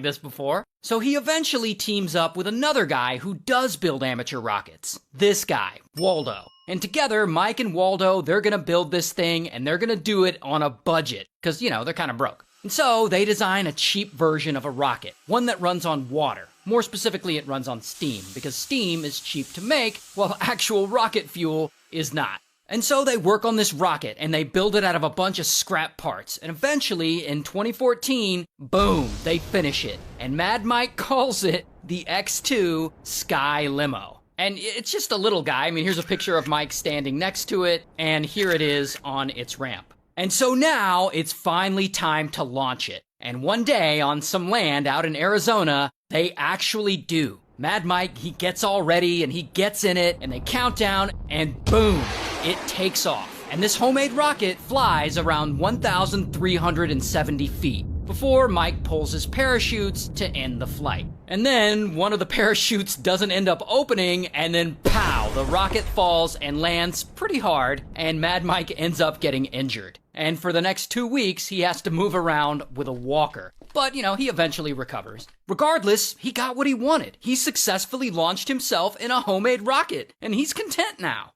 this before. So he eventually teams up with another guy who does build amateur rockets. This guy, Waldo. And together, Mike and Waldo, they're gonna build this thing, and they're gonna do it on a budget. Because, they're kind of broke. And so they design a cheap version of a rocket, one that runs on water. More specifically, it runs on steam, because steam is cheap to make, while actual rocket fuel is not. And so they work on this rocket, and they build it out of a bunch of scrap parts. And eventually, in 2014, boom, they finish it. And Mad Mike calls it the X2 Sky Limo. And it's just a little guy. I mean, here's a picture of Mike standing next to it, and here it is on its ramp. And so now, it's finally time to launch it. And one day, on some land out in Arizona, they actually do. Mad Mike, he gets all ready, and he gets in it, and they count down, and boom, it takes off. And this homemade rocket flies around 1,370 feet before Mike pulls his parachutes to end the flight. And then one of the parachutes doesn't end up opening, and then pow, the rocket falls and lands pretty hard, and Mad Mike ends up getting injured. And for the next 2 weeks, he has to move around with a walker. But, he eventually recovers. Regardless, he got what he wanted. He successfully launched himself in a homemade rocket, and he's content now.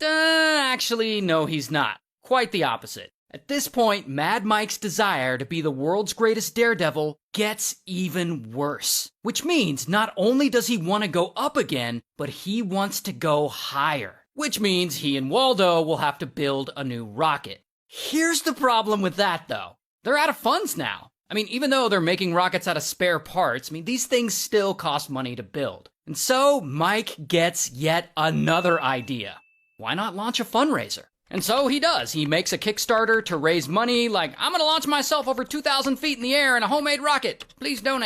Actually, no, he's not. Quite the opposite. At this point, Mad Mike's desire to be the world's greatest daredevil gets even worse. Which means not only does he want to go up again, but he wants to go higher. Which means he and Waldo will have to build a new rocket. Here's the problem with that, though. They're out of funds now. I mean, even though they're making rockets out of spare parts, these things still cost money to build. And so Mike gets yet another idea. Why not launch a fundraiser? And so he does. He makes a Kickstarter to raise money like, I'm gonna launch myself over 2,000 feet in the air in a homemade rocket. Please donate.